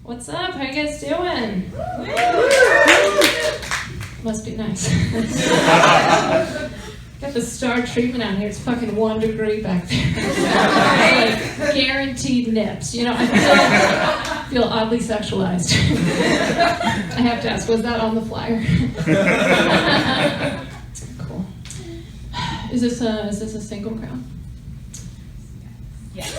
What's up? How you guys doing? Must be nice. Got the star treatment out here. It's fucking 1 degree back there. Like guaranteed nips. You know, I feel oddly sexualized. I have to ask, was that on the flyer? Cool. Is this a single crowd? Yes.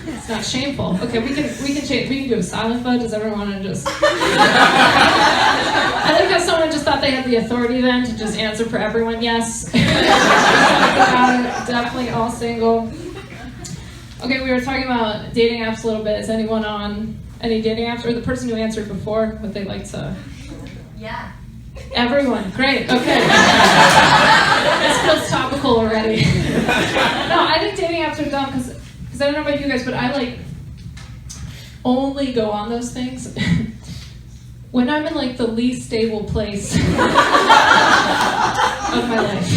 It's not shameful. Okay, we can change. We can do a silent vote. Does everyone want to just? I think that someone just thought they had the authority then to just answer for everyone. Yes. Definitely all single. Okay, we were talking about dating apps a little bit. Is anyone on any dating apps, or the person who answered before? Would they like to? Yeah. Everyone, great. Okay. This feels topical already. No, I think dating apps are dumb because I don't know about you guys, but I like only go on those things when I'm in like the least stable place of my life.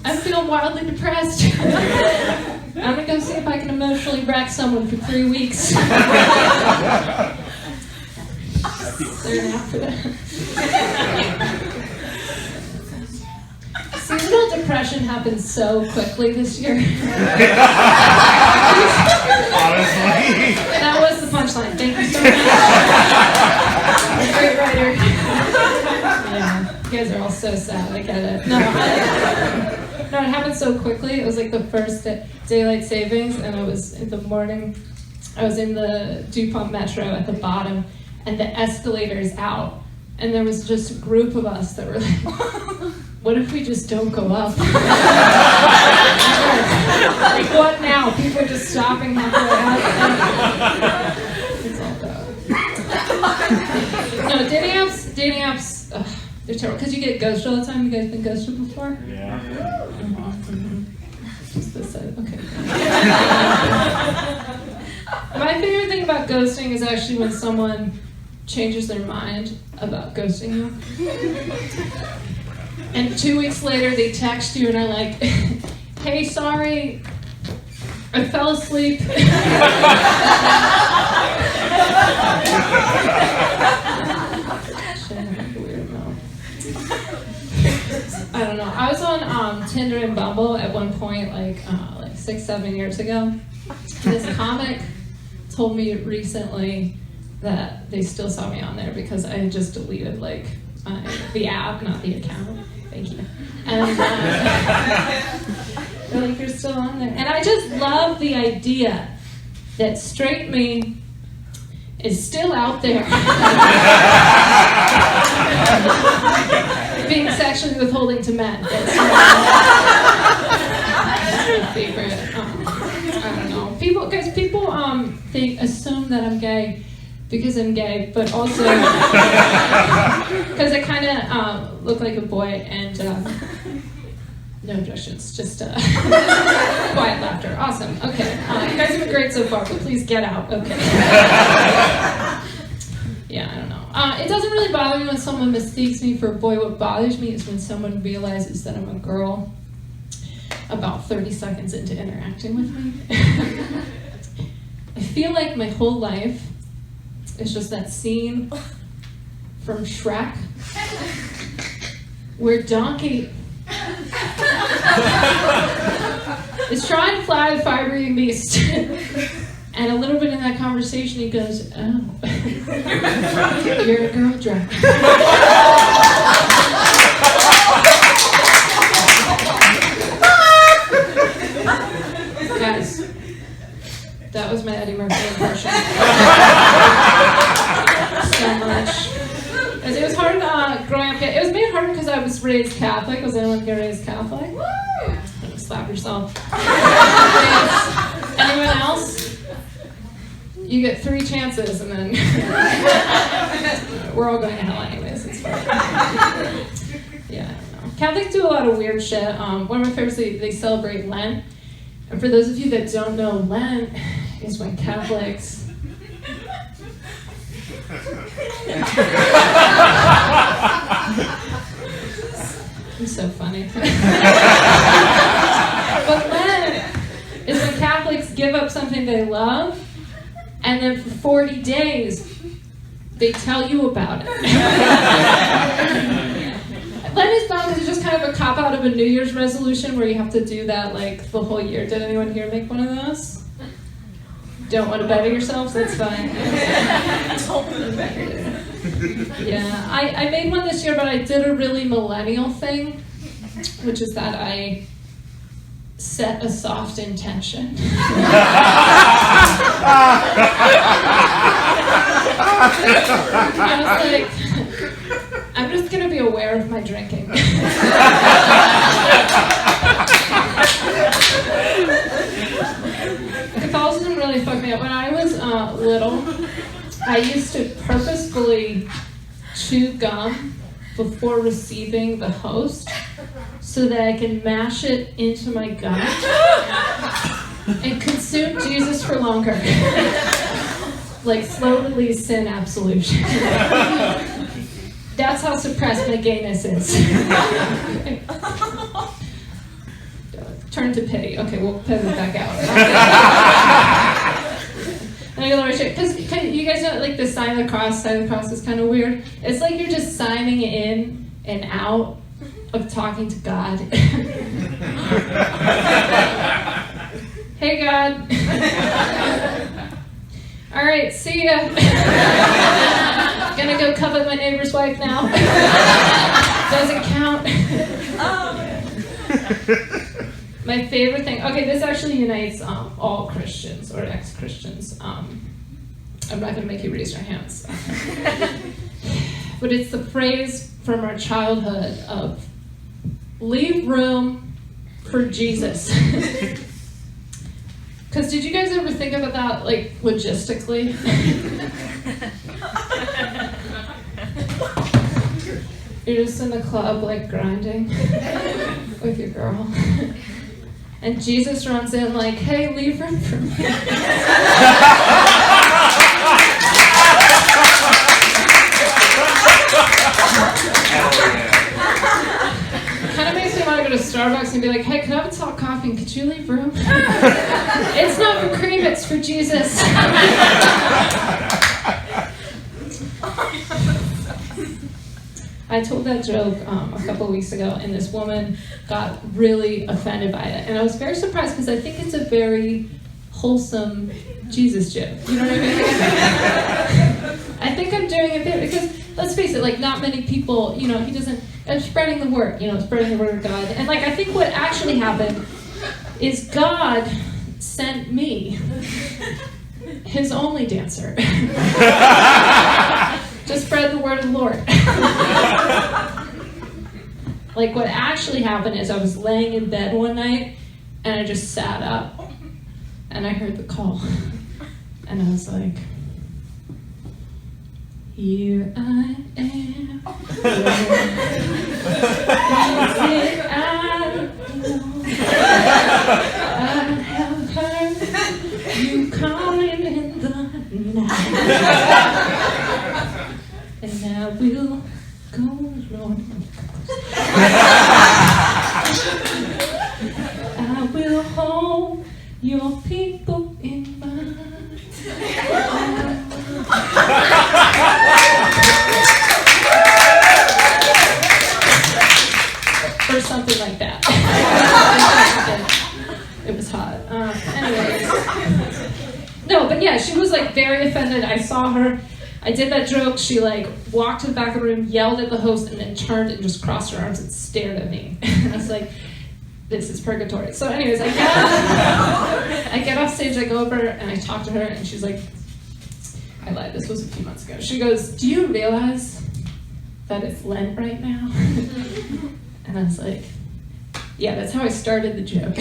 I'm feeling wildly depressed. I'm gonna go see if I can emotionally wreck someone for 3 weeks. They're an app for that. Seasonal depression happened so quickly this year. Honestly. That was the punchline. Thank you so much. Great writer. Yeah, you guys are all so sad. I get it. No, it happened so quickly. It was like the first daylight savings, and it was in the morning. I was in the DuPont Metro at the bottom, and the escalator's out, and there was just a group of us that were like, what if we just don't go up? Like, what now? People are just stopping halfway up. It's all bad. No, dating apps, ugh, they're terrible. Because you get ghosted all the time. You guys been ghosted before? Yeah. Just this side. Okay. My favorite thing about ghosting is actually when someone changes their mind about ghosting you. And 2 weeks later, they text you and are like, hey, sorry, I fell asleep. I don't know. I was on Tinder and Bumble at one point, like 6-7 years ago. This comic told me recently that they still saw me on there because I had just deleted the app, not the account. Thank you. And they're like, you're still on there. And I just love the idea that straight me is still out there being sexually withholding to men. That's my favorite. I don't know. People they assume that I'm gay because I'm gay, but also because I kind of look like a boy, and no objections, just quiet laughter. Awesome. Okay, you guys have been great so far, but please get out. Okay. Yeah, I don't know. It doesn't really bother me when someone mistakes me for a boy. What bothers me is when someone realizes that I'm a girl about 30 seconds into interacting with me. I feel like my whole life is just that scene from Shrek where Donkey is trying to fly the fire-breathing beast. And a little bit in that conversation he goes, oh, you're a girl driver. Guys, that was my Eddie Murphy impression. So much. It was hard growing up. It was made harder because I was raised Catholic. Was anyone get raised Catholic? Slap yourself. Anyone else? You get 3 chances and then we're all going to hell anyways. It's fine. Yeah, I don't know. Catholics do a lot of weird shit. One of my favorites, they celebrate Lent. And for those of you that don't know, Lent is when Catholics... I'm so funny. But Lent is when Catholics give up something they love, and then for 40 days, they tell you about it. Lent is dumb because it's just kind of a cop-out of a New Year's resolution where you have to do that like the whole year. Did anyone here make one of those? Don't want to better yourselves? That's fine. Yeah, I made one this year, but I did a really millennial thing, which is that I set a soft intention. I was like, I'm just going to be aware of my drinking. Catholicism really fucked me up. When I was little, I used to purposefully chew gum before receiving the host so that I can mash it into my gut and consume Jesus for longer. Like slow release sin absolution. That's how suppressed my gayness is. Turn to pity. Okay, we'll pivot back out. Because you guys know, like the sign of the cross is kind of weird. It's like you're just signing in and out of talking to God. Hey, God. All right, see ya. Gonna go covet my neighbor's wife now. Doesn't count. My favorite thing. Okay, this actually unites all Christians or ex-Christians. I'm not gonna make you raise your hands. But it's the phrase from our childhood of leave room for Jesus. Because did you guys ever think about that, like, logistically? You're just in the club, like, grinding with your girl. And Jesus runs in like, hey, leave room for me. Kind of makes me want to go to Starbucks and be like, hey, can I have a tall coffee and could you leave room? It's not for cream, it's for Jesus. I told that joke a couple weeks ago, and this woman got really offended by it. And I was very surprised because I think it's a very wholesome Jesus joke. You know what I mean? I think I'm doing it there because, let's face it, like not many people, you know, he doesn't, spreading the word, you know, spreading the word of God. And like, I think what actually happened is God sent me, his only dancer, to spread the word of the Lord. Like what actually happened is I was laying in bed one night and I just sat up and I heard the call and I was like, here I am. I have heard you calling in the night. And I will go alone. I will hold your people in mind. Or something like that. It was hot. Anyways. No, but yeah, she was like very offended. I saw her. I did that joke. She like walked to the back of the room, yelled at the host, and then turned and just crossed her arms and stared at me. I was like, this is purgatory. So anyways, I get off stage, I go over and I talk to her and she's like, I lied, this was a few months ago. She goes, do you realize that it's Lent right now? And I was like, yeah, that's how I started the joke.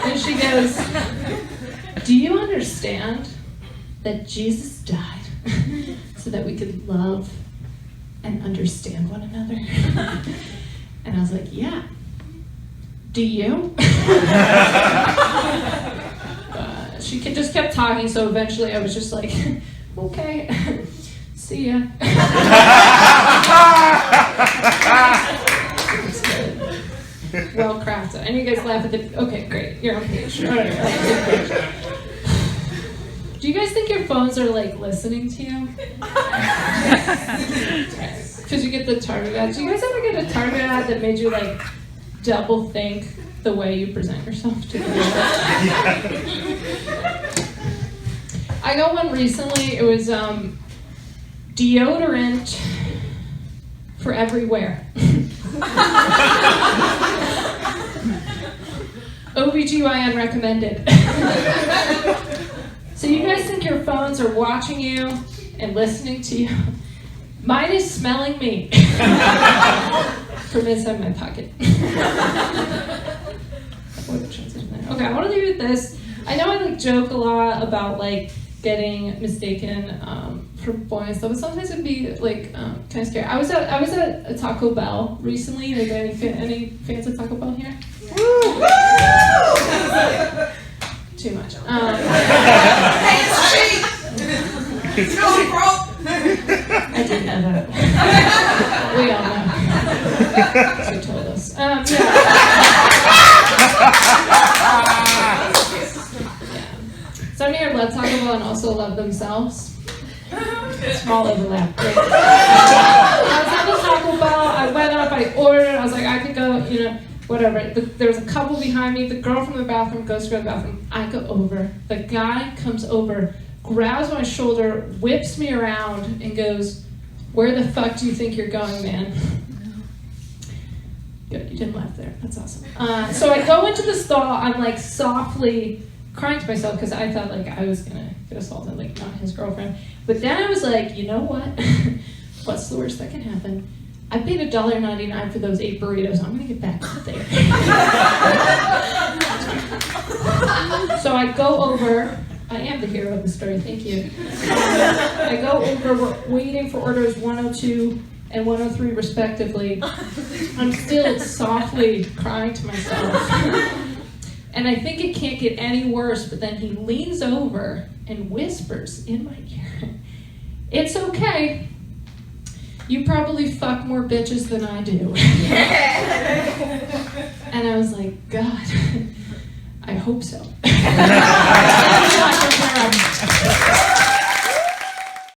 And she goes, do you understand that Jesus died so that we could love and understand one another? And I was like, yeah. Do you? She just kept talking, so eventually I was just like, okay, see ya. It was good. Well crafted. And you guys laugh at the, okay, great, you're on page. All right. Do you guys think your phones are like listening to you? Because you get the Target ad. Do you guys ever get a Target ad that made you like double think the way you present yourself to the world? I got one recently. It was deodorant for everywhere. OBGYN recommended. So you guys think your phones are watching you and listening to you? Mine is smelling me from inside my pocket. Okay, I want to leave you with this. I know I like joke a lot about like getting mistaken for boys, but sometimes it'd be like kind of scary. I was at a Taco Bell recently. Like any fans of Taco Bell here? Woo! Too much. Hey, it's cheap! It's going broke! I didn't know that. We all know. She told us. Yeah. Some here love Taco Bell and also love themselves. Small overlap. Great. I was at the Taco Bell. I went up. I ordered. I was like, I could go. Whatever. There was a couple behind me. The girl from the bathroom goes to go to the bathroom. I go over. The guy comes over, grabs my shoulder, whips me around, and goes, "Where the fuck do you think you're going, man?" Good, you didn't laugh there. That's awesome. So I go into the stall. I'm like softly crying to myself because I thought like I was gonna get assaulted, like not his girlfriend. But then I was like, you know what? What's the worst that can happen? I paid $1.99 for those 8 burritos. I'm gonna get back out there. So I go over. I am the hero of the story. Thank you. I go over. We're waiting for orders 102 and 103 respectively. I'm still softly crying to myself. And I think it can't get any worse, but then he leans over and whispers in my ear, "It's okay. You probably fuck more bitches than I do."